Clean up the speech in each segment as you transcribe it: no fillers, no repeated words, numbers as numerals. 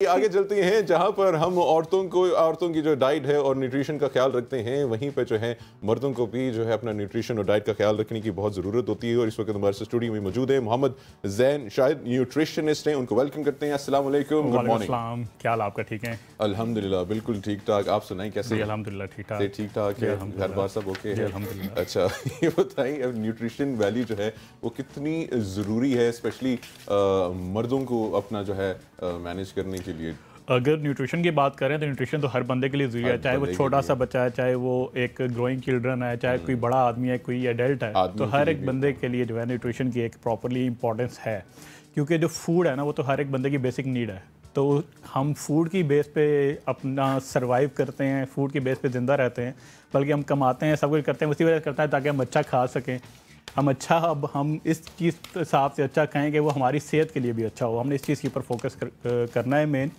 आगे चलते हैं जहां पर हम औरतों की जो डाइट है और न्यूट्रिशन का ख्याल रखते हैं, वहीं पर जो है मर्दों को भी जो है अपना न्यूट्रिशन और डाइट का ख्याल रखने की बहुत ज़रूरत होती है। और इस वक्त हमारे स्टूडियो में मौजूद है मोहम्मद जैन, शायद न्यूट्रिशनिस्ट हैं, उनको वेलकम करते हैं। अस्सलाम वालेकुम, गुड मॉर्निंग। क्या हाल आपका? ठीक है अल्हम्दुलिल्लाह, बिल्कुल ठीक ठाक। आप सुनाएं कैसे? अल्हम्दुलिल्लाह ठीक ठाक। ठीक ठाक है, घर बार सब ओके है? अल्हम्दुलिल्लाह। अच्छा, ये बताइए अब न्यूट्रिशन वैल्यू जो है वो कितनी ज़रूरी है, स्पेशली मर्दों को अपना जो है मैनेज करने के लिए। अगर न्यूट्रिशन की बात करें तो न्यूट्रिशन तो हर बंदे के लिए ज़रूरी है, चाहे वो छोटा सा बच्चा है, चाहे वो एक ग्रोइंग चिल्ड्रन है, चाहे कोई बड़ा आदमी है, कोई एडल्ट है, तो हर एक बंदे के लिए जो है न्यूट्रिशन की एक प्रॉपरली इंपॉर्टेंस है। क्योंकि जो फूड है ना वो तो हर एक बंदे की बेसिक नीड है। तो हम फूड की बेस पे अपना सर्वाइव करते हैं, फूड की बेस पे ज़िंदा रहते हैं, बल्कि हम कमाते हैं, सब कुछ करते हैं उसी वजह से करते हैं ताकि हम अच्छा खा सकें। हम इस चीज़ के हिसाब से अच्छा खाएँ कि वो हमारी सेहत के लिए भी अच्छा हो। हमने इस चीज़ के ऊपर फोकस करना है मेन।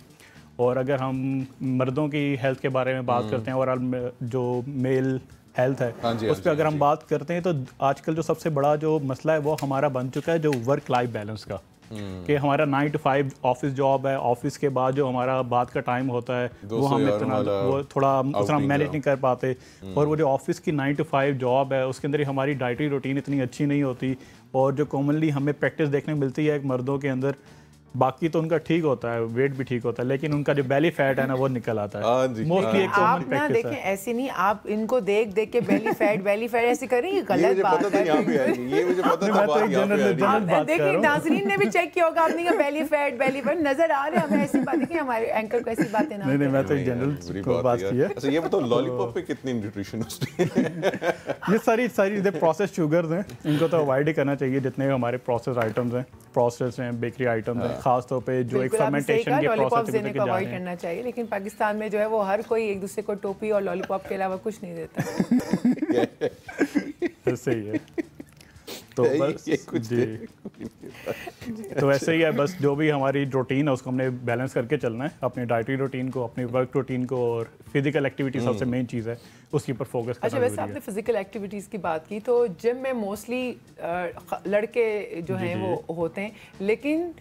और अगर हम मर्दों की हेल्थ के बारे में बात करते हैं और जो मेल हेल्थ है उस पर अगर हम बात करते हैं तो आजकल जो सबसे बड़ा जो मसला है वो हमारा बन चुका है जो वर्क लाइफ बैलेंस का, कि हमारा 9 to 5 ऑफिस जॉब है। ऑफिस के बाद जो हमारा बाद का टाइम होता है वो हम इतना वो थोड़ा उतना मैनेज नहीं कर पाते। और वो जो ऑफिस की 9 to 5 जॉब है उसके अंदर हमारी डाइटरी रूटीन इतनी अच्छी नहीं होती। और जो कॉमनली हमें प्रैक्टिस देखने को मिलती है मर्दों के अंदर, बाकी तो उनका ठीक होता है, वेट भी ठीक होता है, लेकिन उनका जो बेली फैट है ना वो निकल आता है। मोस्टली एक आप ना देखें ऐसी नहीं, आप इनको देख देख के बेली फैट ऐसे करेंगे, गलत बात है। ये मुझे पता था। देखिए नाज़रीन ने भी चेक किया होगा, आपने बेली फैट नजर आ रहे हैं हमें ऐसी बातें कि हमारे एंकर को ऐसी बातें ना। नहीं मैं तो जनरल को बात की है। अच्छा ये बताओ लॉलीपॉप पे कितनी न्यूट्रिशन ये सारी प्रोसेस शुगर्स हैं, इनको तो अवॉइड ही करना चाहिए। जितने हमारे प्रोसेस आइटम्स हैं, प्रोसेस हैं, बेकरी आइटम्स हैं, खास तौर पे जो एक फर्मेंटेशन के प्रोसेस देने को अवॉइड करना चाहिए। लेकिन पाकिस्तान में जो है वो हर कोई एक दूसरे को टोपी और लॉलीपॉप के अलावा कुछ नहीं देता। सही है। तो बस जी तो ऐसे ही है, बस जो भी हमारी रूटीन है उसको हमने बैलेंस करके चलना है, अपनी डाइटरी रूटीन को, अपनी वर्क रूटीन को, और फिजिकल एक्टिविटी सबसे मेन चीज़ है, उसके ऊपर फोकस करना। अच्छा वैसे आपने फिजिकल एक्टिविटीज़ की बात की तो जिम में मोस्टली लड़के जो हैं वो होते हैं, लेकिन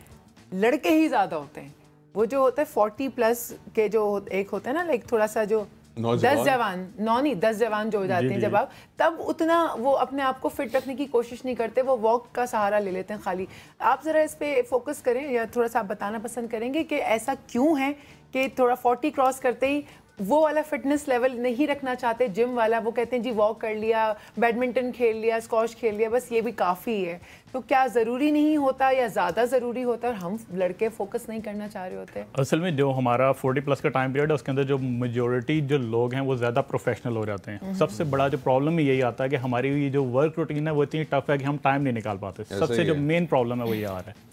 लड़के ही ज़्यादा होते हैं। वो जो होता है 40+ के जो एक होता है ना, लाइक थोड़ा सा जो 10 जवान जो हो जाते हैं, जब आप तब उतना वो अपने आप को फिट रखने की कोशिश नहीं करते, वो वॉक का सहारा ले लेते हैं खाली। आप ज़रा इस पे फोकस करें या थोड़ा सा आप बताना पसंद करेंगे कि ऐसा क्यों है कि थोड़ा 40 क्रॉस करते ही वो वाला फिटनेस लेवल नहीं रखना चाहते जिम वाला। वो कहते हैं जी वॉक कर लिया, बैडमिंटन खेल लिया, स्क्वॉश खेल लिया, बस ये भी काफ़ी है। तो क्या ज़रूरी नहीं होता या ज़्यादा ज़रूरी होता है और हम लड़के फोकस नहीं करना चाह रहे होते? असल में जो हमारा 40+ का टाइम पीरियड है उसके अंदर जो मेजोरिटी जो लोग हैं वो ज़्यादा प्रोफेशनल हो जाते हैं। सबसे बड़ा जो प्रॉब्लम यही आता है कि हमारी जो वर्क रूटीन है वो इतनी टफ है कि हम टाइम नहीं निकाल पाते। सबसे जो मेन प्रॉब्लम है वो ये आ रहा है।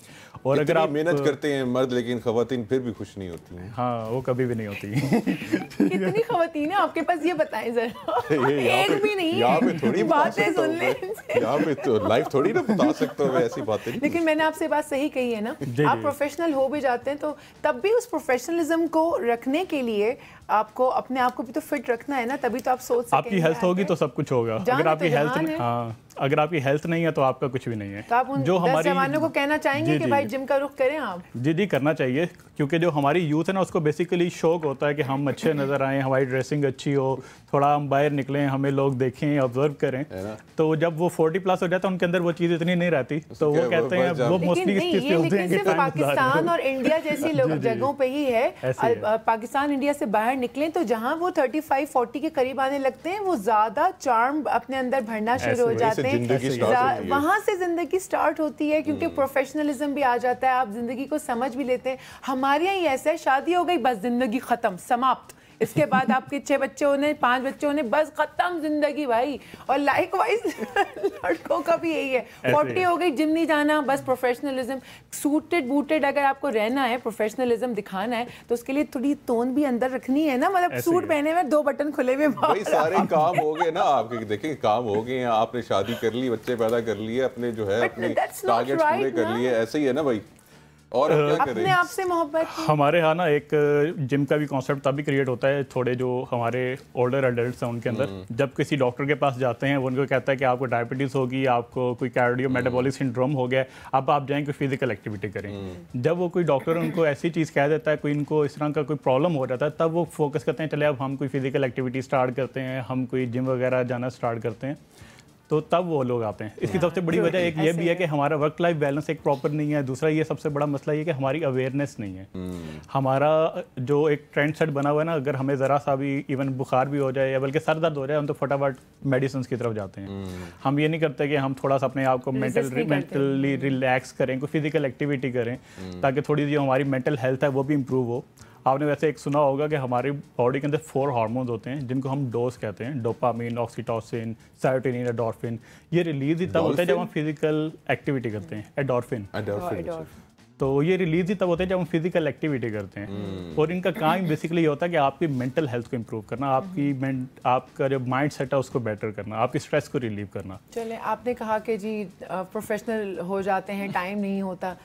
और अगर आप मेहनत करते हैं मर्द, लेकिन खवातीन फिर भी खुश नहीं होती हैं। हाँ वो कभी भी नहीं होती। कितनी खवातीन है आपके पास, ये बताएं जरा। एक भी नहीं है, यहाँ पे थोड़ी बातें सुन ले। यहाँ पे तो लाइफ थोड़ी ना बता सकते हो ऐसी बातें। लेकिन मैंने आपसे बात सही कही है ना, आप प्रोफेशनल हो भी जाते हैं तो तब भी उस प्रोफेशनलिज्म को रखने के लिए आपको अपने आप को भी तो फिट रखना है ना, तभी तो आप सोच सकेंगे। आपकी हेल्थ होगी तो सब कुछ होगा। अगर आपकी हेल्थ अगर आपकी हेल्थ नहीं है तो आपका कुछ भी नहीं है। तो आप उन जो 10 जवानों को कहना चाहेंगे कि भाई जिम का रुख करें आप? जी करना चाहिए, क्योंकि जो हमारी यूथ है ना उसको बेसिकली शौक होता है कि हम अच्छे नज़र आएँ, हमारी ड्रेसिंग अच्छी हो, थोड़ा हम बाहर निकलें, हमें लोग देखें, ऑब्जर्व करें। तो जब वो 40+ हो जाता है उनके अंदर वो चीज़ इतनी नहीं रहती, तो वो कहते हैं वो मोस्टली इस चीज़ पे होते हैं। सिर्फ पाकिस्तान और इंडिया जैसी जगहों पे ही है। पाकिस्तान इंडिया से बाहर निकलें तो जहाँ वो 35-40 के करीब आने लगते हैं वो ज़्यादा चार्म अपने अंदर भरना शुरू हो जाते हैं, वहां से जिंदगी स्टार्ट होती है, क्योंकि प्रोफेशनलिज्म भी आ जाता है, आप जिंदगी को समझ भी लेते हैं। हमारे यहाँ ही ऐसा है, शादी हो गई बस जिंदगी खत्म, समाप्त। इसके बाद आपके 6 बच्चे होने, 5 बच्चे होने, बस खत्म जिंदगी भाई। और लाइक वाइज लड़कों का भी यही है, 40 हो गई, जिम नहीं जाना, बस प्रोफेशनलिज्म। सूटेड बूटेड अगर आपको रहना है, प्रोफेशनलिज्म दिखाना है, तो उसके लिए थोड़ी टोन भी अंदर रखनी है ना। मतलब सूट पहने में 2 बटन खुले हुए, भाई सारे काम हो गए ना आपके। देखें काम हो गए, आपने शादी कर ली, बच्चे पैदा कर लिए, अपने जो है अपने टारगेट्स पूरे कर लिए, ऐसे ही है ना भाई। और क्या करें? अपने आप से मोहब्बत। हमारे यहाँ ना एक जिम का भी कॉन्सेप्ट तभी क्रिएट होता है थोड़े जो हमारे ओल्डर एडल्ट्स हैं उनके अंदर, जब किसी डॉक्टर के पास जाते हैं वो उनको कहता है कि आपको डायबिटीज़ होगी, आपको कोई कार्डियो मेटाबॉलिक सिंड्रोम हो गया, अब आप जाएँ कोई फिजिकल एक्टिविटी करें। जब वो कोई डॉक्टर उनको ऐसी चीज़ कह देता है, कोई इनको इस तरह का कोई प्रॉब्लम हो जाता है, तब वो फोकस करते हैं चले अब हम कोई फिजिकल एक्टिविटी स्टार्ट करते हैं, हम कोई जिम वगैरह जाना स्टार्ट करते हैं, तो तब वो लोग आते हैं। इसकी सबसे बड़ी वजह एक ये भी है कि हमारा वर्क लाइफ बैलेंस एक प्रॉपर नहीं है। दूसरा ये सबसे बड़ा मसला ये कि हमारी अवेयरनेस नहीं है। हमारा जो एक ट्रेंड सेट बना हुआ है ना, अगर हमें ज़रा सा भी इवन बुखार भी हो जाए या बल्कि सर दर्द हो जाए, हम तो फटाफट मेडिसिन की तरफ जाते हैं। हम ये नहीं करते कि हम थोड़ा सा अपने आप को मेंटली रिलैक्स करें, कोई फिजिकल एक्टिविटी करें, ताकि थोड़ी जो हमारी मेंटल हेल्थ है वो भी इम्प्रूव हो। आपने वैसे एक सुना होगा कि हमारी बॉडी के अंदर 4 हार्मोन्स होते हैं जिनको हम डोज कहते हैं, डोपामिन, ऑक्सीटोसिन, सेरोटोनिन, एंडोर्फिन। ये रिलीज ही तब होता है जब हम फिजिकल एक्टिविटी करते हैं। एंडोर्फिन तो ये रिलीज ही तब होते हैं जब हम फिजिकल एक्टिविटी करते हैं। और इनका काम बेसिकली ये होता है कि आपकी मेंटल हेल्थ को इम्प्रूव करना, आपका जो माइंड सेट है उसको बेटर करना, आपकी स्ट्रेस को रिलीव करना। चलें, आपने कहा कि जी प्रोफेशनल हो जाते हैं, टाइम नहीं होता।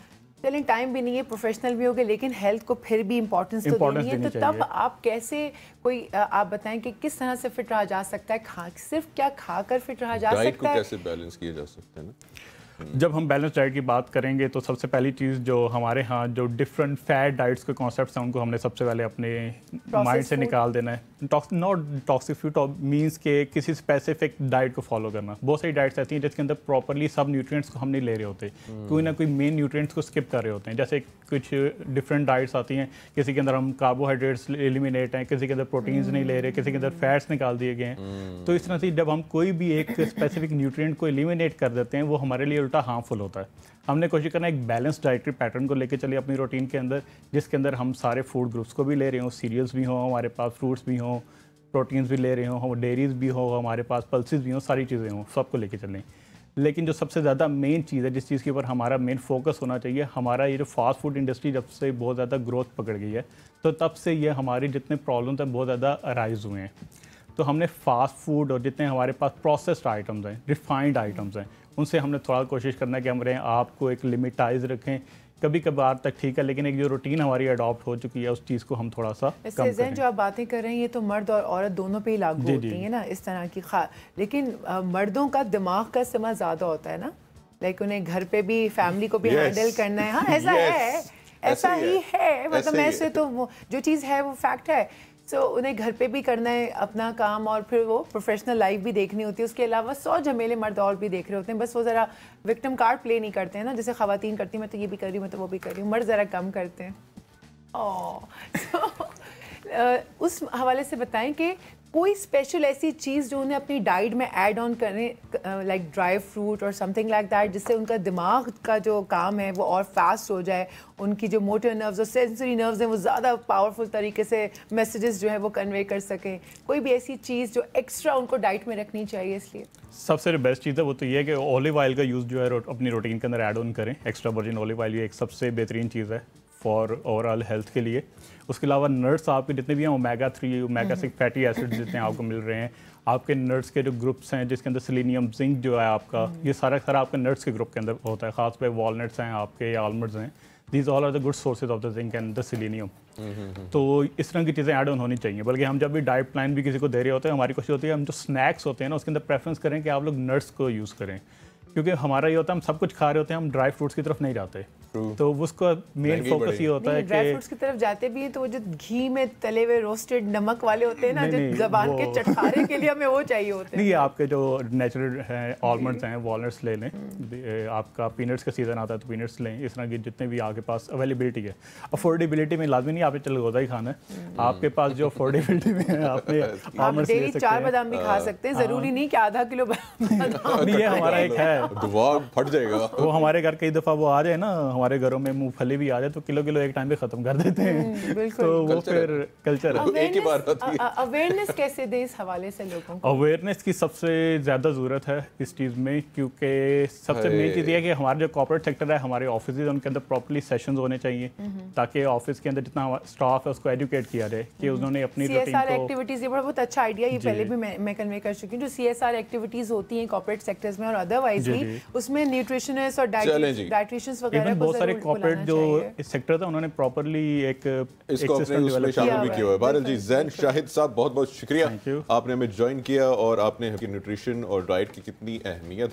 चलें, टाइम भी नहीं है, प्रोफेशनल भी हो गए, लेकिन हेल्थ को फिर भी इम्पोर्टेंस तो देनी है। तो तब आप कैसे कोई आप बताएं कि किस तरह से फिट रहा जा सकता है? सिर्फ क्या खाकर फिट रहा जा सकता है? कैसे बैलेंस किया जा सकता है ना? जब हम बैलेंस डाइट की बात करेंगे तो सबसे पहली चीज़ जो हमारे यहाँ जो डिफरेंट फैट डाइट्स के कॉन्सेप्ट्स हैं उनको हमने सबसे पहले अपने माइंड से निकाल देना है। नॉट टॉक्सिक फूड मीन्स के किसी स्पेसिफिक डाइट को फॉलो करना। बहुत सारी डाइट्स आती हैं जिसके अंदर प्रॉपरली सब न्यूट्रिएंट्स को हम नहीं ले रहे होते, कोई ना कोई मेन न्यूट्रिएंट्स को स्किप कर रहे होते हैं। जैसे कुछ डिफरेंट डाइट्स आती हैं, किसी के अंदर हम कार्बोहाइड्रेट्स एलिमिनेट हैं, किसी के अंदर प्रोटीन्स नहीं ले रहे, किसी के अंदर फैट्स निकाल दिए गए हैं। तो इस तरह से जब हम कोई भी एक स्पेसिफिक न्यूट्रिएंट को एलिमिनेट कर देते हैं वो हमारे लिए उल्टा हार्मफुल होता है। हमने कोशिश करना एक बैलेंस डाइटरी पैटर्न को लेके चलिए अपनी रूटीन के अंदर, जिसके अंदर हम सारे फूड ग्रुप्स को भी ले रहे हों, सीरियल्स भी हों हमारे पास, फ्रूट्स भी हों, प्रोटीन्स भी ले रहे हों, डेयरीज भी हो हमारे पास, पल्सेस भी हों, सारी चीज़ें हों, सबको लेके चलें। लेकिन जो सबसे ज़्यादा मेन चीज़ है, जिस चीज़ के ऊपर हमारा मेन फोकस होना चाहिए, हमारा ये जो फास्ट फूड इंडस्ट्री जब से बहुत ज़्यादा ग्रोथ पकड़ गई है, तो तब से ये हमारे जितने प्रॉब्लम्स हैं बहुत ज़्यादा अराइज हुए हैं। तो हमने फास्ट फूड और जितने हमारे पास प्रोसेस्ड आइटम्स हैं, रिफाइंड आइटम्स हैं, उनसे हमने थोड़ा कोशिश करना है कि हमारे आपको एक लिमिटाइज रखें। कभी कभार तक ठीक है, लेकिन एक जो रूटीन हमारी अडॉप्ट हो चुकी है उस चीज़ को हम थोड़ा सा कम करें। जो आप बातें कर रहे हैं ये तो मर्द और औरत दोनों पे ही लागू होती है ना इस तरह की लेकिन मर्दों का दिमाग का इस्तेमाल ज़्यादा होता है ना, लाइक उन्हें घर पे भी फैमिली को भी हैंडल करना है। हाँ, ऐसा है, ऐसा ही है, मतलब ऐसे तो जो चीज़ है वो फैक्ट है। सो उन्हें घर पे भी करना है अपना काम और फिर वो प्रोफेशनल लाइफ भी देखनी होती है। उसके अलावा 100 झमेले मर्द और भी देख रहे होते हैं, बस वो ज़रा विक्टिम कार्ड प्ले नहीं करते हैं ना, जैसे ख़वातीन करती हैं, मैं तो ये भी कर रही हूँ, मैं तो वो भी कर रही हूँ। मर्द ज़रा कम करते हैं। उस हवाले से बताएं कि कोई स्पेशल ऐसी चीज़ जो उन्हें अपनी डाइट में ऐड ऑन करें, लाइक ड्राई फ्रूट और समथिंग लाइक दैट, जिससे उनका दिमाग का जो काम है वो और फास्ट हो जाए, उनकी जो मोटर नर्व्स और सेंसरी नर्व्स हैं वो ज़्यादा पावरफुल तरीके से मैसेजेस जो है वो कन्वे कर सकें। कोई भी ऐसी चीज़ जो एक्स्ट्रा उनको डाइट में रखनी चाहिए? इसलिए सबसे बेस्ट चीज़ है वो तो ये है कि ओलिव ऑयल का यूज़ जो है अपनी रूटीन के अंदर ऐड ऑन करें। एक्स्ट्रा वर्जिन ओलिव ऑयल ये एक सबसे बेहतरीन चीज़ है फॉर ओवरऑल हेल्थ के लिए। उसके अलावा नट्स आपके जितने भी हैं, ओमेगा 3 ओमेगा 6 फैटी एसिड्स जितने आपको मिल रहे हैं, आपके नट्स के जो ग्रुप्स हैं जिसके अंदर सेलेनियम, जिंक जो है आपका, ये सारा आपके नट्स के ग्रुप के अंदर होता है। खास पे वॉलनट्स हैं आपके या आलमंड्स हैं, these all are the good sources of the zinc and the selenium. तो इस तरह की चीज़ें ऐड ऑन होनी चाहिए। बल्कि हम जब भी डाइट प्लान भी किसी को दे रहे होते हैं, हमारी कोशिश होती है हम जो स्नैक्स होते हैं ना उसके अंदर प्रेफरेंस करें कि आप लोग नट्स को यूज़ करें, क्योंकि हमारा ये होता है हम सब कुछ खा रहे होते हैं, हम ड्राई फ्रूट्स की तरफ नहीं जाते। तो उसको मेन फोकस ये होता है कि ड्राई फ्रूट्स की तरफ जाते भी हैं तो वो जो घी में तले हुए रोस्टेड नमक वाले होते हैं ना, जो ज़बान के चटखारे के लिए हमें वो चाहिए होते हैं। नहीं, आपके जो नेचुरल हैं आलमंड्स हैं, वॉलनट्स ले लें, आपका पीनट्स का सीज़न आता है तो पीनट्स लें। इस तरह की जितने भी आपके पास अवेलेबिलिटी है, अफोर्डेबिलिटी में लाजमी नहीं आप चलगोदा ही खाना है, आपके पास जो अफोर्डेबिलिटी में है आपने आलमंड्स ले सकते हैं। 4 बादाम भी खा सकते हैं, ज़रूरी नहीं कि आधा किलो बादाम। ये हमारा एक है, दिमाग फट जाएगा। वो हमारे घर कई दफ़ा वो आ जाए ना, हमारे घरों में मूंगफली भी आ जाए तो किलो एक टाइम पे खत्म कर देते हैं। तो वो फिर कल्चर है। एक ही बार होती है। अवेयरनेस कैसे दें इस हवाले से लोगों को? अवेयरनेस की सबसे ज़्यादा ज़रूरत है इस चीज़ में, क्योंकि सबसे मेन चीज़ ये है कि हमारा जो कॉर्पोरेट सेक्टर है, हमारे ऑफिस उनके अंदर प्रॉपर्ली सेशंस होने चाहिए, ताकि ऑफिस के अंदर जितना स्टाफ है उसको एजुकेट किया जाए कि उन्होंने अपनी रूटीन को एक्टिविटीज़। ये बहुत अच्छा आइडिया, ये पहले भी मैं कन्वे कर चुकी हूँ। जो CSR एक्टिविटीज़ होती हैं कॉर्पोरेट सेक्टर्स में और अदरवाइज भी, उसमें न्यूट्रिशनिस्ट और डाइटिशियंस वगैरह को बहुत सारे जरूर कॉर्पोरेट बुलाना जो चाहिए। इस सेक्टर था उन्होंने प्रॉपर्ली एक इसको अपने सिस्टम उसमें डेवलप शामिल किया भी हुआ किया हुआ है। है। बहरहाल जी, बिल्कुल, जैन बिल्कुल। शाहिद साहब बहुत बहुत शुक्रिया, Thank you. आपने हमें ज्वाइन किया और आपने न्यूट्रिशन और डाइट की कितनी अहमियत